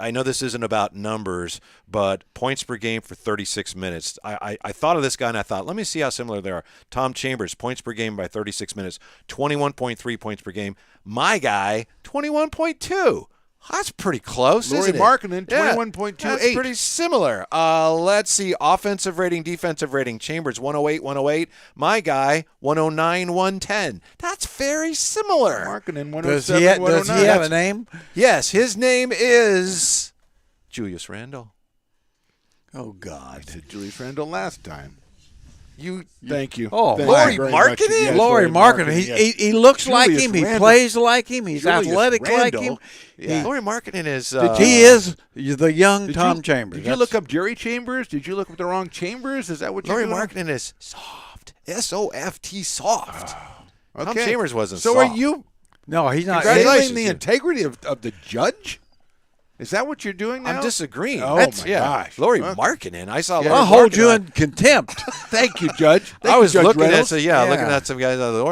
I know this isn't about numbers, but points per game for 36 minutes. I thought of this guy and I thought, let me see how similar they are. Tom Chambers, points per game by 36 minutes, 21.3 points per game. My guy, 21.2. That's pretty close, Laurie isn't it? Markkinen, Yeah, 21.28. That's pretty similar. Let's see. Offensive rating, defensive rating. Chambers, 108, 108. My guy, 109, 110. That's very similar. Markkinen, Does 107, he, does 109. he have a name? Yes, his name is Julius Randle. Oh, God. I said Julius Randle last time. You Thank you. Oh, Thank Laurie you very much. Markkinen? Yes, Laurie Markkinen. yes. He looks like Julius him. He Randle. plays like him. He's Julius athletic like Randle. him. Yeah. Laurie Markkinen is. He is the young Did Tom you, Chambers. Did you look up Jerry Chambers? Did you look up the wrong Chambers? Is that what you're Laurie doing? Markkinen is soft. S-O-F-T, soft. Tom Okay. Chambers wasn't So soft. are you No, he's not. Congratulations. failing the integrity of the judge? Is that what you're doing now? I'm disagreeing. Oh, That's, my gosh. Lori Okay. Markkinen. I saw Yeah. Lori I'll hold Markkinen. you in contempt. Thank you, Judge. Thank I you, was Judge looking Reynolds. looking at some guys on the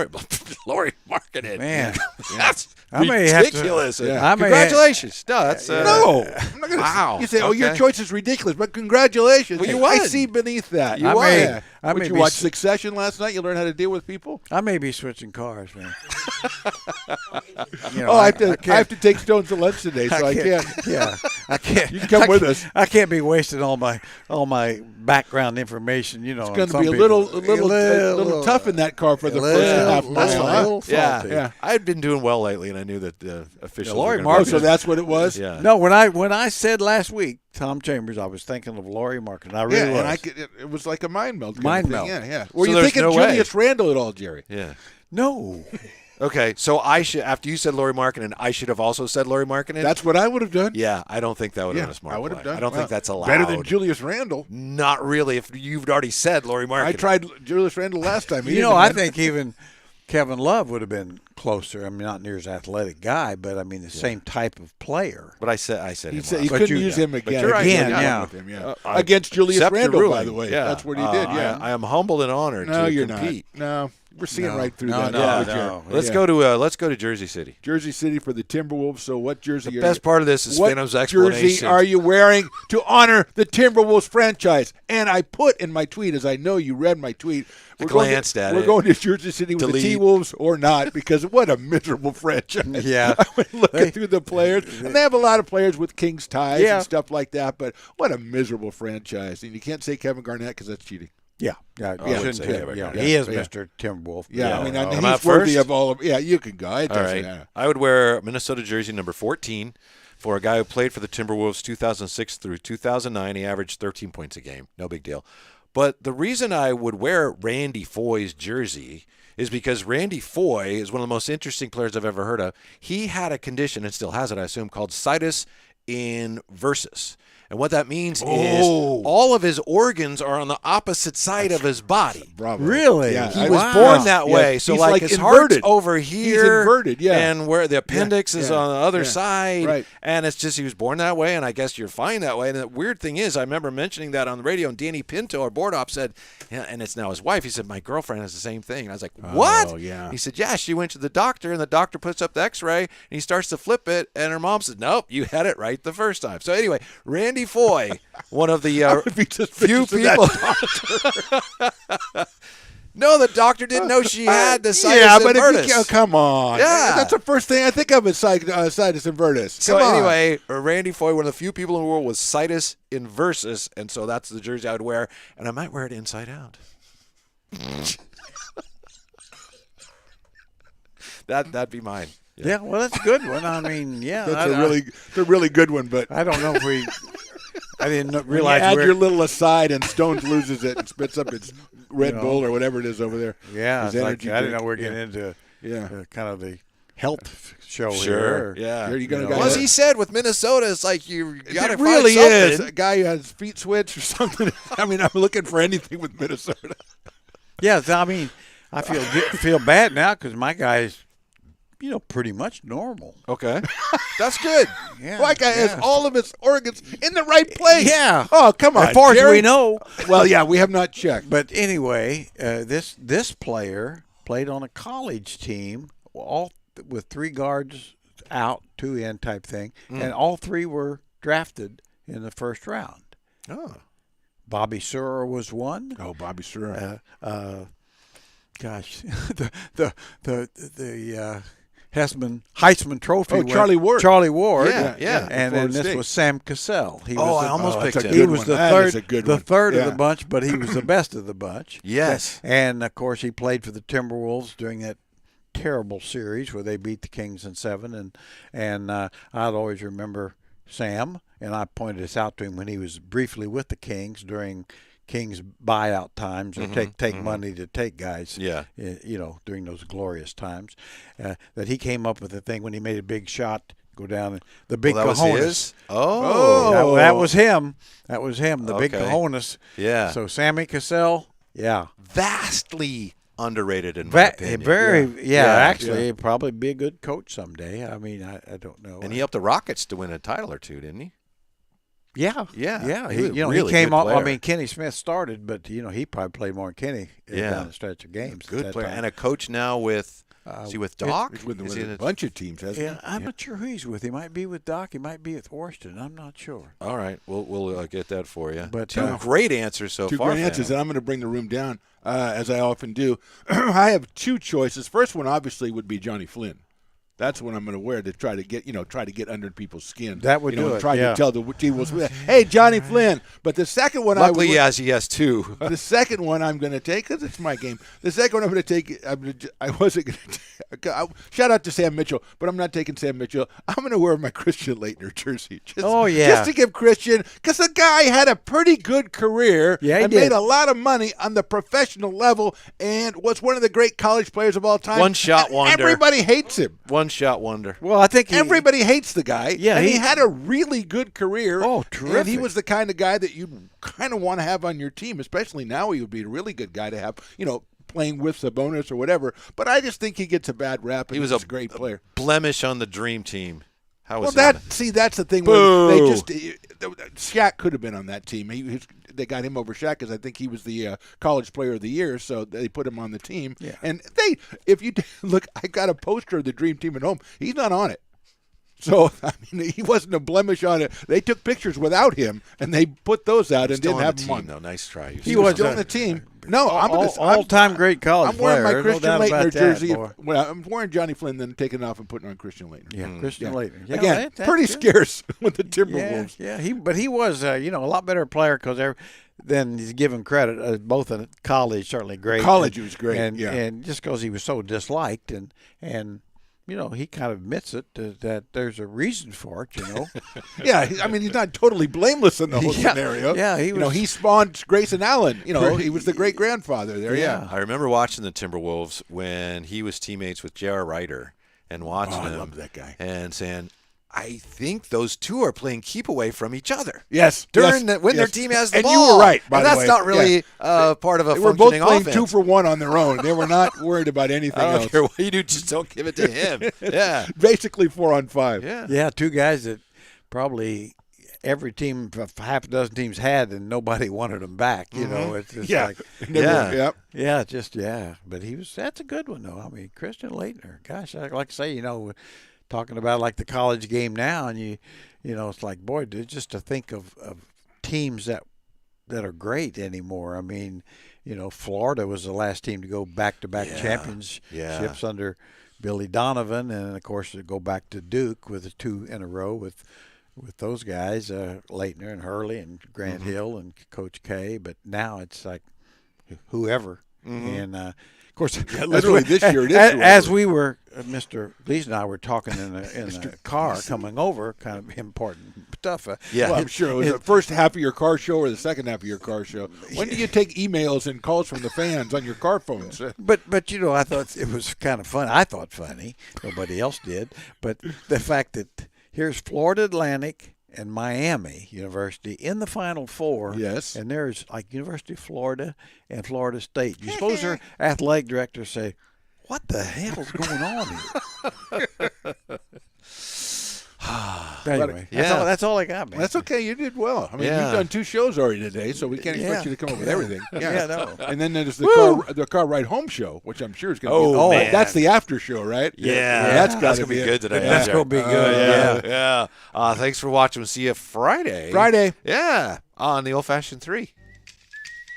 Lori Markkinen. Man. That's I may have to- ridiculous. Yeah. I may Congratulations. No, that's No, I'm not gonna. Wow. You say, "Oh, your Okay. choice is ridiculous," but congratulations. Well, you I won. see beneath that. I may- I Would may you be watch s- Succession last night? You learn how to deal with people. I may be switching cars, man. You know, Oh, I have can't- to take Stones to lunch today, so I can't. Yeah, I can't. You can come I with can't- us. I can't be wasting all my background information. You know, It's going to be a little tough in that car for the first half mile. Huh? Yeah, Yeah. I had been doing well lately, and I knew that the officials. Lori were Oh, gonna Markkinen- be- so that's what it was. Yeah. No, when I said last week, Tom Chambers, I was thinking of Lori Markkinen. I really Yeah, was. and it was like a mind melt. kind Mind of thing. melt. Yeah, yeah. Were So you there's thinking no way. Julius Randle at all, Jerry? Yeah. No. Okay, so I should, after you said Lori Markkinen, I should have also said Lori Markkinen. That's what I would have done. Yeah, I don't think that would have Yeah, been a smart I would have play. done. I don't think Well, that's allowed. Better than Julius Randle. Not really. If you've already said Lori Markkinen. I tried Julius Randle last time. He You know, didn't I win. think even Kevin Love would have been closer. I mean, not near as athletic guy, but I mean the same type of player. But I said He him said last. he But couldn't you- use him but again. you're right, Again, Again, yeah. with him, yeah. Against Julius Except your Randle, by ruling. the way. Yeah. That's what he did. Yeah. I am humbled and honored No, to you're compete. not. No, we're seeing No. right through No, that. no, now, no. Jerry. Let's go to Jersey City. Jersey City for the Timberwolves. So, what jersey? The are best you, part of this is what Phantom's jersey explanation. are you wearing to honor the Timberwolves franchise? And I put in my tweet, as I know you read my tweet. I glanced at We're it. going to Jersey City with Delete. the T-Wolves or not, because what a miserable franchise. Yeah. I went looking through the players, and they have a lot of players with Kings ties Yeah. and stuff like that, but what a miserable franchise. And you can't say Kevin Garnett because that's cheating. Yeah, yeah, I you wouldn't shouldn't say say Kevin yeah. Garnett. He is Yeah. Mr. Timberwolf. Yeah, I mean, Am he's I worthy first? of all of. Yeah, you can go. It All doesn't right. matter. I would wear Minnesota jersey number 14 for a guy who played for the Timberwolves 2006 through 2009. He averaged 13 points a game. No big deal. But the reason I would wear Randy Foye's jersey is because Randy Foye is one of the most interesting players I've ever heard of. He had a condition, and still has it, I assume, called situs inversus. And what that means is all of his organs are on the opposite side of his body. Bravo. Really? Yeah, He I- was Wow. born that Yeah, way. So he's like like his inverted. heart's over here. inverted, yeah. And where the appendix is yeah, on the other yeah, side. right. And it's just he was born that way, and I guess you're fine that way. And the weird thing is, I remember mentioning that on the radio, and Danny Pinto, our board op, said, yeah, and it's now his wife, he said, my girlfriend has the same thing. And I was like, what? yeah. He said, yeah, she went to the doctor, and the doctor puts up the x-ray, and he starts to flip it, and her mom said, nope, you had it right the first time. So anyway, Randy Foye, one of the would be few suspicious of that people. No, the doctor didn't know she had the situs yeah, but invertus. if you, come on. Yeah. That's the first thing I think of is situs invertus. So Come on. anyway, Randy Foye, one of the few people in the world with situs inversus, and so that's the jersey I would wear, and I might wear it inside out. That'd be mine. Yeah, well, that's a good one. I mean, yeah, That's a really good one, but I don't know if we. I didn't you realize add we're. your little aside and Stones loses it and spits up its Red know. Bull or whatever it is over there. Yeah, His it's like, energy I didn't know drink. we're getting into Yeah. kind of the health show Sure. here. Yeah. You're gonna You go know, Well, as ahead. he said, with Minnesota, it's like you got to It really find is. something. A guy who has feet switch or something. I mean, I'm looking for anything with Minnesota. Yeah, so, I mean, I feel bad now because my guy's, pretty much normal. Okay. That's good. Yeah, My guy has yeah. all of his organs in the right place. Yeah. Oh, come on. As far as Jerry. we know. Well, yeah, we have not checked. But anyway, this player played on a college team, all with 3 guards out, 2 in type thing, and all 3 were drafted in the first round. Oh. Bobby Sura was one. Oh, Bobby Sura. Gosh, the Heisman Trophy. Oh, Charlie Ward. Charlie Ward. Yeah, yeah. And Florida then this State. was Sam Cassell. He Oh, was I almost that's picked a him. He good was one. the That third, is a good the one. third of Yeah. the bunch, but he was the best of the bunch. Yes. And of course, he played for the Timberwolves during that terrible series where they beat the Kings in 7. And I'd always remember Sam, and I pointed this out to him when he was briefly with the Kings during Kings buyout times, or take money to take guys. Yeah. During those glorious times, that he came up with the thing when he made a big shot, go down and the big Well, that was cojones. his? Oh. That was him. That was him. The big Okay. cojones. Yeah. So Sammy Cassell, yeah. Vastly underrated in my opinion. Actually, he'd probably be a good coach someday. I mean, I don't know. And he helped the Rockets to win a title or two, didn't he? Yeah. He was a He really came good off. I player. mean, Kenny Smith started, but he probably played more than Kenny down the stretch of games. at Good that player. time. And a coach now with is he with Doc? He's with Is he in a a- bunch of teams, hasn't Yeah, I'm not sure who he's with. He might be with Doc. He might be with Washington. I'm not sure. All right, we'll get that for you. But, two great answers so Two far. great answers, Phantom. and I'm going to bring the room down, as I often do. I have two choices. First one, obviously, would be Johnny Flynn. That's what I'm going to wear to try to get under people's skin. That would do and it, Try yeah. to tell the team, hey, Johnny Flynn. But the second one, Luckily, I would, he has two. the second one I'm going to take, because it's my game. The second one I'm going to take, I wasn't going to shout out to Sam Mitchell, but I'm not taking Sam Mitchell. I'm going to wear my Christian Laettner jersey. Just to give Christian, because the guy had a pretty good career Yeah, he and did. made a lot of money on the professional level and was one of the great college players of all time. One-shot And wonder. Everybody hates him. One-shot wonder. Well, I think Everybody hates the guy. Yeah, and he he- had a really good career. Oh, And he terrific. was the kind of guy that you kind of want to have on your team, especially now. He would be a really good guy to have, playing with Sabonis or whatever. But I just think he gets a bad rap. And He was he's a great player. Blemish on the dream team. How was Well, that? that's the thing. Boo. Where they just Shaq could have been on that team. They got him over Shaq because I think he was the college player of the year, so they put him on the team. Yeah. And if you look, I got a poster of the Dream Team at home. He's not on it. So I mean, he wasn't a blemish on it. They took pictures without him, and they put those out and Still didn't on have the him team, on. though. Nice try. He was still on the team. No, I'm all-time great college I'm wearing my player. Christian No doubt Laettner about that, jersey. boy. Well, I'm wearing Johnny Flynn, then taking it off and putting on Christian Laettner. Yeah, Christian Yeah. Laettner. Yeah, Again, that's pretty good. scarce with the Timberwolves. Yeah. He was a lot better player because than he's given credit. Both in college, certainly great. College, he was great, and yeah. and just because he was so disliked and. He kind of admits it that there's a reason for it. Yeah, I mean, he's not totally blameless in the whole Yeah, scenario. yeah, he spawned Grayson Allen. He was the great grandfather there. Yeah. I remember watching the Timberwolves when he was teammates with J.R. Ryder and watching I him love that guy. and saying, I think those two are playing keep away from each other. Yes, When yes, their yes. team has the and ball. you were right. By and the that's way. not really Yeah. part of a They were both functioning playing offense. 2 for 1 on their own. They were not worried about anything I don't else. care what you do, just don't give it to him. Yeah. Basically 4 on 5. Yeah. Yeah, two guys that probably every team, half a dozen teams had, and nobody wanted them back. It's just Yeah. like, Yeah. yeah. But that's a good one though. I mean, Christian Laettner. Gosh, I like to say, talking about like the college game now, and it's like, boy, just to think of teams that are great anymore. I mean, Florida was the last team to go back-to-back championships under Billy Donovan, and of course to go back to Duke with the 2 in a row with those guys, Laettner and Hurley and Grant Hill and Coach K. But now it's like whoever, and of course, literally this year it is as whoever. we were, Mr. Lees and I were talking in the car coming over, kind of important stuff. Yeah. Well, I'm sure it was the first half of your car show or the second half of your car show. When do you take emails and calls from the fans on your car phones? But I thought it was kind of fun. I thought funny. Nobody else did. But the fact that here's Florida Atlantic and Miami University in the Final Four. Yes. And there's like University of Florida and Florida State. You suppose their athletic directors say, what the hell's going on here? Anyway, Yeah. that's all I got, man. That's okay. You did well. I mean, Yeah. you've done 2 shows already today, so we can't expect you to come up with everything. Yeah, no. And then there's the car ride home show, which I'm sure is going to be. Oh, man. That's the after show, right? That's gotta going to be it. good today. That's going to be good. Yeah. Thanks for watching. We'll see you Friday. Yeah. On the Old Fashioned 3.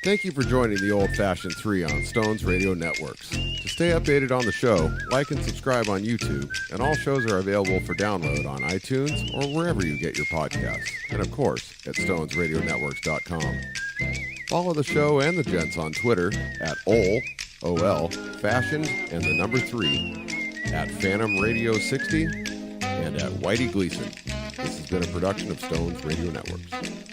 Thank you for joining the Old Fashioned 3 on Stones Radio Networks. To stay updated on the show, like and subscribe on YouTube, and all shows are available for download on iTunes or wherever you get your podcasts, and of course at stonesradionetworks.com. Follow the show and the gents on Twitter at OL, Fashioned, and the number 3, at Phantom Radio 60, and at Whitey Gleason. This has been a production of Stones Radio Networks.